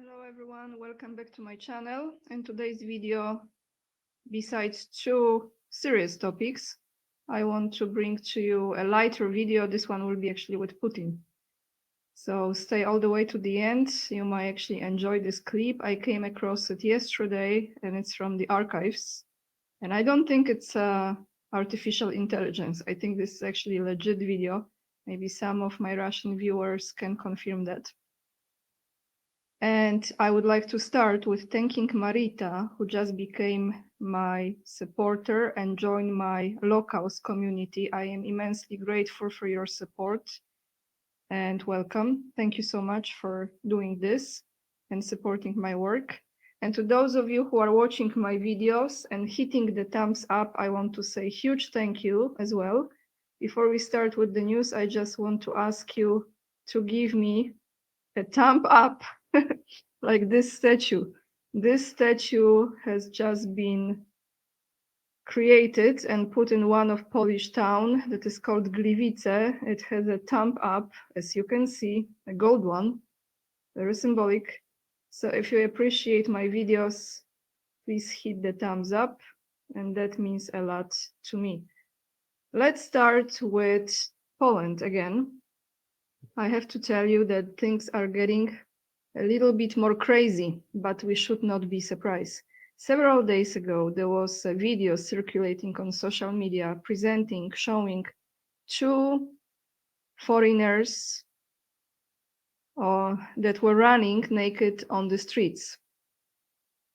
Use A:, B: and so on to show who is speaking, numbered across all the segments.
A: Hello everyone, welcome back to my channel. In today's video, besides two serious topics, I want to bring to you a lighter video. This one will be actually with Putin. So stay all the way to the end. You might actually enjoy this clip. I came across it yesterday and it's from the archives. And I don't think it's artificial intelligence. I think this is actually a legit video. Maybe some of my Russian viewers can confirm that. And I would like to start with thanking Marita, who just became my supporter and joined my Locals community. I am immensely grateful for your support and welcome. Thank you so much for doing this and supporting my work. And to those of you who are watching my videos and hitting the thumbs up, I want to say huge thank you as well. Before we start with the news, I just want to ask you to give me a thumb up. Like this statue. This statue has just been created and put in one of Polish town that is called Gliwice. It has a thumb up, as you can see, a gold one, very symbolic. So if you appreciate my videos, please hit the thumbs up, and that means a lot to me. Let's start with Poland again. I have to tell you that things are getting a little bit more crazy, but we should not be surprised. Several days ago, there was a video circulating on social media showing two foreigners that were running naked on the streets.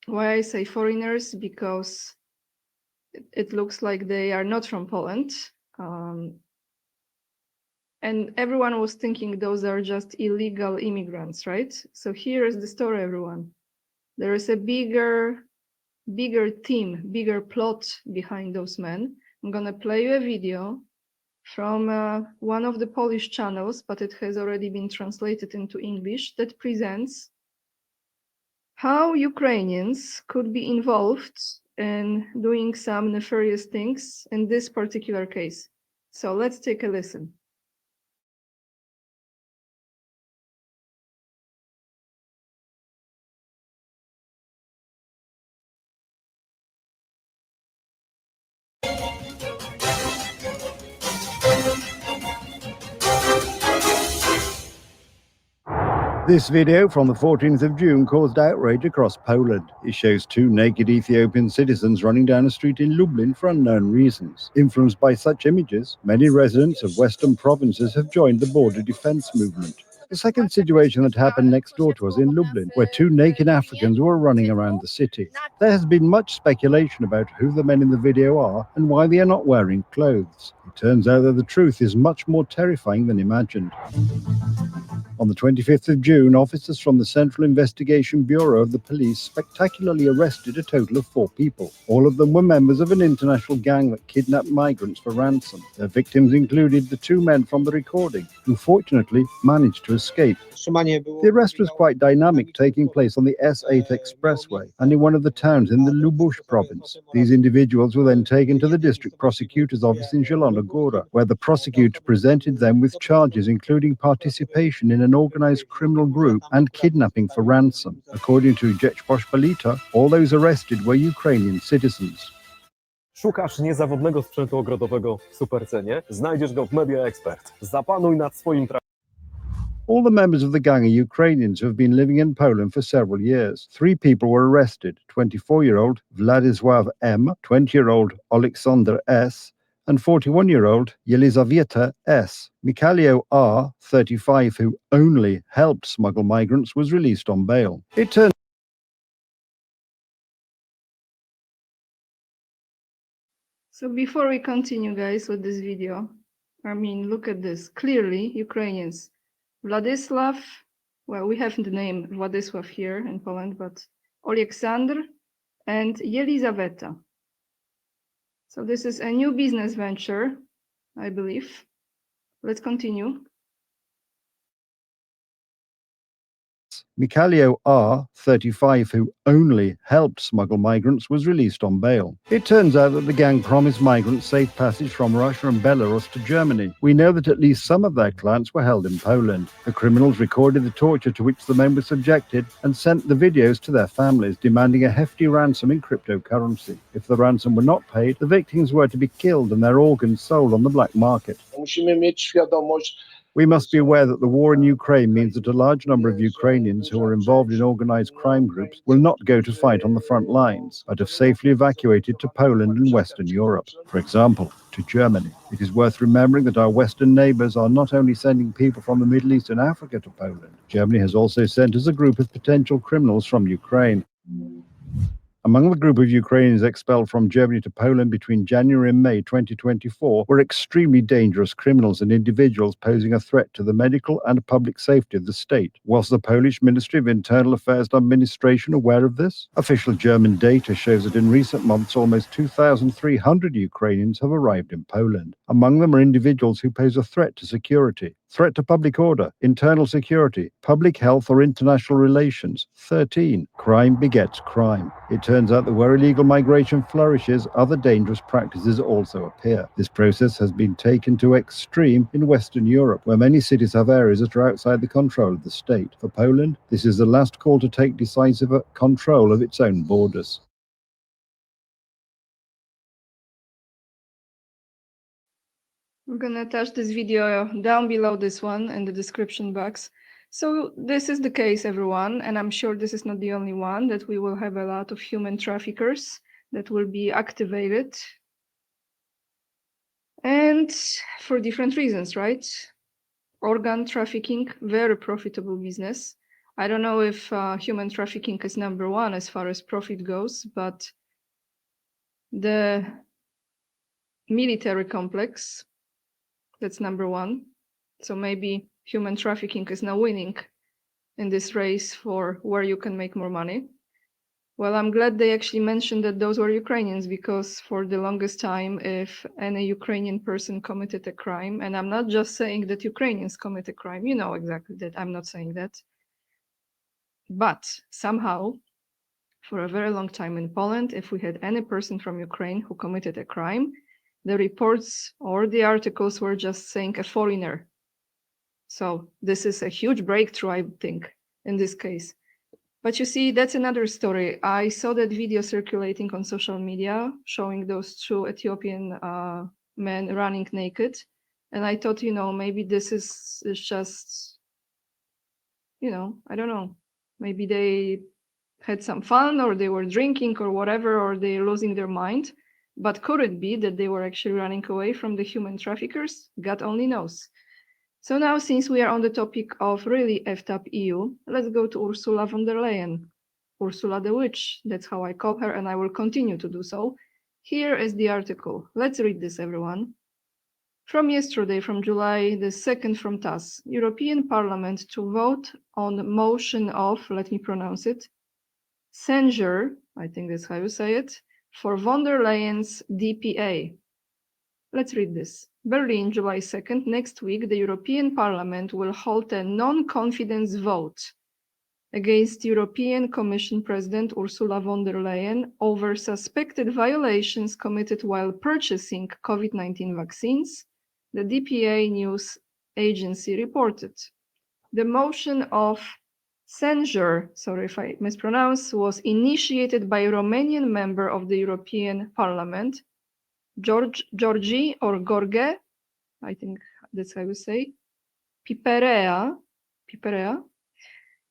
A: Why I say foreigners? Because it looks like they are not from Poland. And everyone was thinking those are just illegal immigrants, right? So here is the story, everyone. There is a bigger team, bigger plot behind those men. I'm gonna play you a video from one of the Polish channels, but it has already been translated into English, that presents how Ukrainians could be involved in doing some nefarious things in this particular case. So let's take a listen.
B: This video from the 14th of June caused outrage across Poland. It shows two naked Ethiopian citizens running down a street in Lublin for unknown reasons. Influenced by such images, many residents of Western provinces have joined the border defense movement. The second situation that happened next door to us in Lublin, where two naked Africans were running around the city. There has been much speculation about who the men in the video are and why they are not wearing clothes. It turns out that the truth is much more terrifying than imagined. On the 25th of June, officers from the Central Investigation Bureau of the police spectacularly arrested a total of 4 people. All of them were members of an international gang that kidnapped migrants for ransom. Their victims included the 2 men from the recording, who fortunately managed to escape. The arrest was quite dynamic, taking place on the S8 expressway and in one of the towns in the Lubusz province. These individuals were then taken to the district prosecutor's office in Zielona Góra, where the prosecutor presented them with charges including participation in an organized criminal group and kidnapping for ransom. According to Rzeczpospolita, all those arrested were Ukrainian citizens.
C: Szukasz niezawodnego sprzętu ogrodowego w supercenie? Znajdziesz go w Media Expert. Zapanuj nad swoim
B: All the members of the gang are Ukrainians who have been living in Poland for several years. 3 people were arrested: 24-year-old Władysław M., 20-year-old Aleksander S., and 41-year-old Yelizaveta S. Mikhailo R., 35, who only helped smuggle migrants, was released on bail. It turned
A: So before we continue, guys, with this video, I mean, look at this. Clearly, Ukrainians. Władysław, well, we have the name Władysław here in Poland, but Aleksander and Yelizaveta. So this is a new business venture, I believe. Let's continue.
B: arrests. Mikhailo R., 35, who only helped smuggle migrants, was released on bail. It turns out that the gang promised migrants safe passage from Russia and Belarus to Germany. We know that at least some of their clients were held in Poland. The criminals recorded the torture to which the men were subjected and sent the videos to their families, demanding a hefty ransom in cryptocurrency. If the ransom were not paid, the victims were to be killed and their organs sold on the black market. We must be aware that the war in Ukraine means that a large number of Ukrainians who are involved in organized crime groups will not go to fight on the front lines, but have safely evacuated to Poland and Western Europe, for example, to Germany. It is worth remembering that our Western neighbors are not only sending people from the Middle East and Africa to Poland. Germany has also sent us a group of potential criminals from Ukraine. Among the group of Ukrainians expelled from Germany to Poland between January and May 2024 were extremely dangerous criminals and individuals posing a threat to the medical and public safety of the state. Was the Polish Ministry of Internal Affairs and Administration aware of this? Official German data shows that in recent months almost 2,300 Ukrainians have arrived in Poland. Among them are individuals who pose a threat to security, threat to public order, internal security, public health or international relations. 13. Crime begets crime. It turns out that where illegal migration flourishes, other dangerous practices also appear. This process has been taken to extreme in Western Europe, where many cities have areas that are outside the control of the state. For Poland, this is the last call to take decisive control of its own borders.
A: I'm gonna attach this video down below this one in the description box. So this is the case, everyone, and I'm sure this is not the only one, that we will have a lot of human traffickers that will be activated. And for different reasons, right? Organ trafficking, very profitable business. I don't know if human trafficking is number one as far as profit goes, but the military complex, that's number one. So maybe human trafficking is now winning in this race for where you can make more money. Well, I'm glad they actually mentioned that those were Ukrainians, because for the longest time, if any Ukrainian person committed a crime, and I'm not just saying that Ukrainians commit a crime, you know exactly that, I'm not saying that. But somehow, for a very long time in Poland, if we had any person from Ukraine who committed a crime, the reports or the articles were just saying a foreigner. So this is a huge breakthrough, I think, in this case. But you see, that's another story. I saw that video circulating on social media showing those two Ethiopian men running naked. And I thought, maybe this is just, I don't know. Maybe they had some fun, or they were drinking or whatever, or they're losing their mind. But could it be that they were actually running away from the human traffickers? God only knows. So now, since we are on the topic of really effed up EU, let's go to Ursula von der Leyen. Ursula the Witch, that's how I call her, and I will continue to do so. Here is the article. Let's read this, everyone. From yesterday, from July the 2nd, from TASS, European Parliament to vote on motion of, let me pronounce it, censure, I think that's how you say it, for von der Leyen's DPA. Let's read this. Berlin, July 2nd, next week, the European Parliament will hold a non-confidence vote against European Commission President Ursula von der Leyen over suspected violations committed while purchasing COVID-19 vaccines, the DPA news agency reported. The motion of censure, sorry if I mispronounce, was initiated by a Romanian member of the European Parliament, Georgi or Gorge, I think that's how you say, Piperea.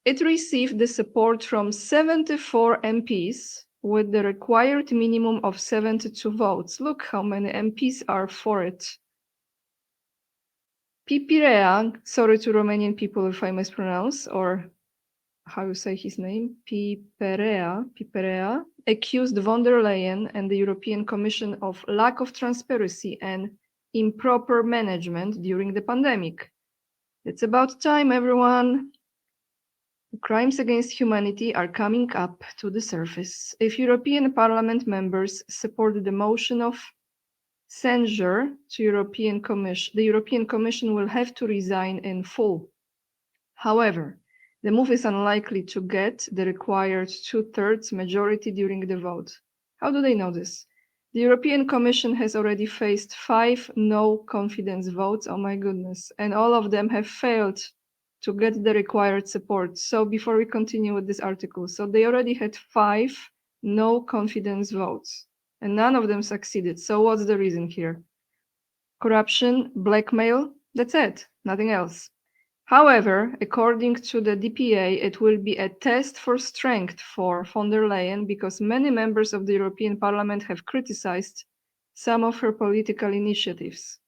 A: It received the support from 74 MPs with the required minimum of 72 votes. Look how many MPs are for it. Piperea, sorry to Romanian people if I mispronounce, or how you say his name, Piperea, accused von der Leyen and the European Commission of lack of transparency and improper management during the pandemic. It's about time, everyone. Crimes against humanity are coming up to the surface. If European Parliament members support the motion of censure to the European Commission will have to resign in full. However, The move is unlikely to get the required 2/3 majority during the vote. How do they know this? The European Commission has already faced 5 no-confidence votes, oh my goodness, and all of them have failed to get the required support. So before we continue with this article, so they already had 5 no-confidence votes, and none of them succeeded. So what's the reason here? Corruption, blackmail, that's it, nothing else. However, according to the DPA, it will be a test for strength for von der Leyen because many members of the European Parliament have criticized some of her political initiatives.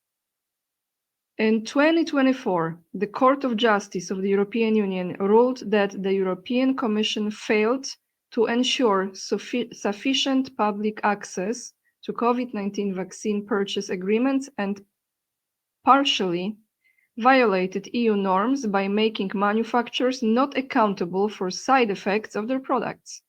A: In 2024, the Court of Justice of the European Union ruled that the European Commission failed to ensure sufficient public access to COVID-19 vaccine purchase agreements and partially violated EU norms by making manufacturers not accountable for side effects of their products.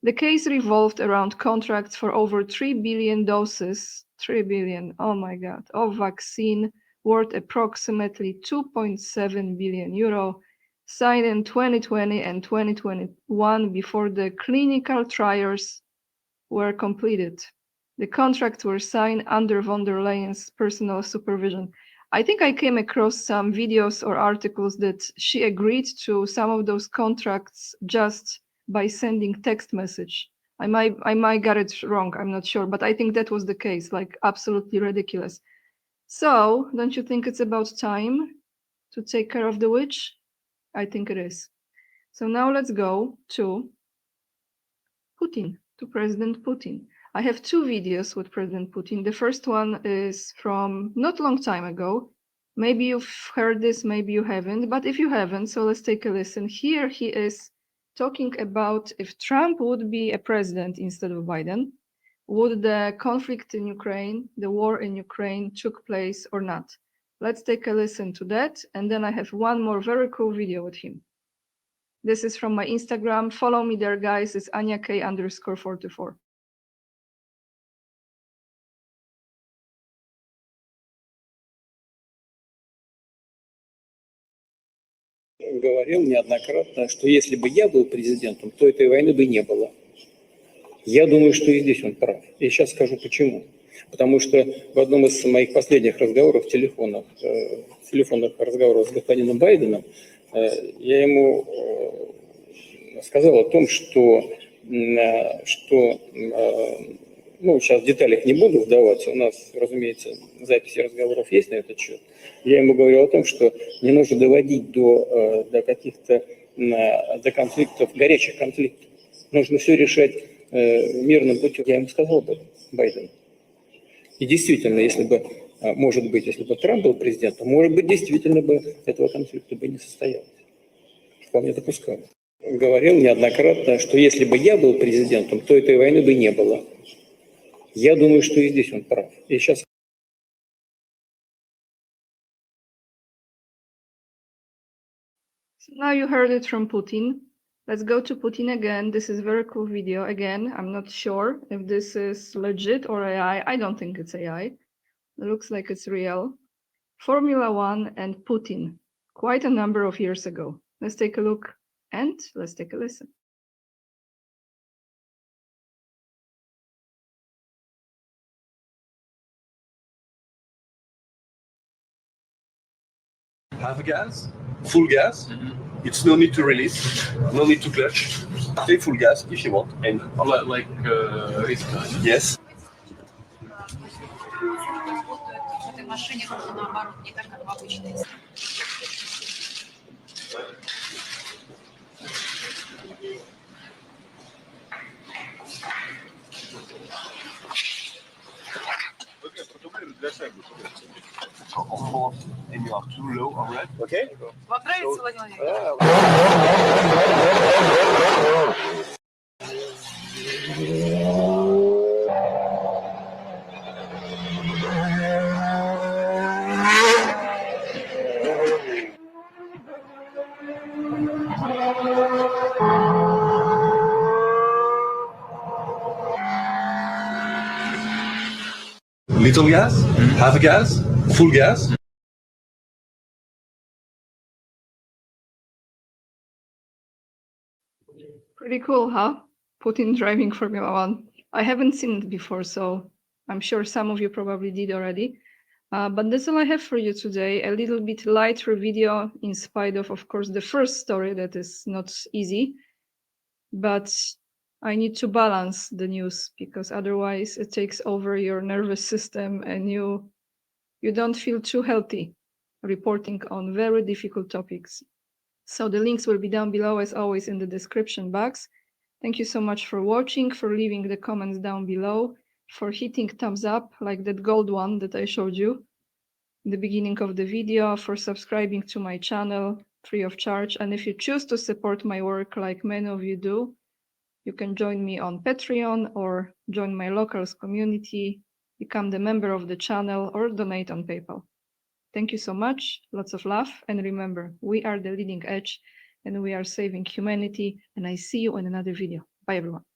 A: The case revolved around contracts for over 3 billion doses, 3 billion, oh my God, of vaccine worth approximately 2.7 billion euro, signed in 2020 and 2021 before the clinical trials were completed. The contracts were signed under von der Leyen's personal supervision. I think I came across some videos or articles that she agreed to some of those contracts just by sending text message. I might get it wrong, I'm not sure, but I think that was the case, like absolutely ridiculous. So, don't you think it's about time to take care of the witch? I think it is. So now let's go to Putin, to President Putin. I have 2 videos with President Putin. The first one is from not long time ago. Maybe you've heard this, maybe you haven't, but if you haven't, so let's take a listen. Here he is talking about if Trump would be a president instead of Biden, would the conflict in Ukraine, the war in Ukraine took place or not? Let's take a listen to that. And then I have one more very cool video with him. This is from my Instagram. Follow me there, guys. It's AniaK_44.
D: Говорил неоднократно, что если бы я был президентом, то этой войны бы не было. Я думаю, что и здесь он прав. И сейчас скажу почему. Потому что в одном из моих последних разговоров, телефонных разговоров с господином Байденом, я ему сказал о том, что ну, сейчас в деталях не буду вдаваться, у нас, разумеется, записи разговоров есть на этот счет. Я ему говорил о том, что не нужно доводить до каких-то до конфликтов, горячих конфликтов. Нужно все решать мирным путем. Я ему сказал об этом, Байдену. И действительно, если бы, может быть, если бы Трамп был президентом, может быть, действительно бы этого конфликта бы не состоялось. Вполне допускаю. Говорил неоднократно, что если бы я был президентом, то этой войны бы не было. Я думаю, что и здесь он прав. И сейчас...
A: So now you heard it from Putin. Let's go to Putin again. This is a very cool video. Again, I'm not sure if this is legit or AI. I don't think it's AI. It looks like it's real. Formula One and Putin, quite a number of years ago. Let's take a look and let's take a listen.
E: Half a gas, full gas. It's no need to release, no need to clutch. Take full gas if you want. And
F: like race car.
E: yes.
G: в этой машине ровно наоборот, не так, как в обычной.
E: And you are too low on red. Okay.
G: Вам нравится, Владимир Владимирович?
E: Little gas, half a gas, full gas.
A: Pretty cool, huh? Putin driving Formula One. I haven't seen it before, so I'm sure some of you probably did already. But that's all I have for you today. A little bit lighter video in spite of course, the first story that is not easy. But I need to balance the news because otherwise it takes over your nervous system and you don't feel too healthy reporting on very difficult topics. So the links will be down below as always in the description box. Thank you so much for watching, for leaving the comments down below, for hitting thumbs up like that gold one that I showed you in the beginning of the video, for subscribing to my channel free of charge. And if you choose to support my work like many of you do, you can join me on Patreon or join my locals community, become the member of the channel or donate on PayPal. Thank you so much, lots of love, and remember, we are the leading edge and we are saving humanity, and I see you in another video. Bye everyone.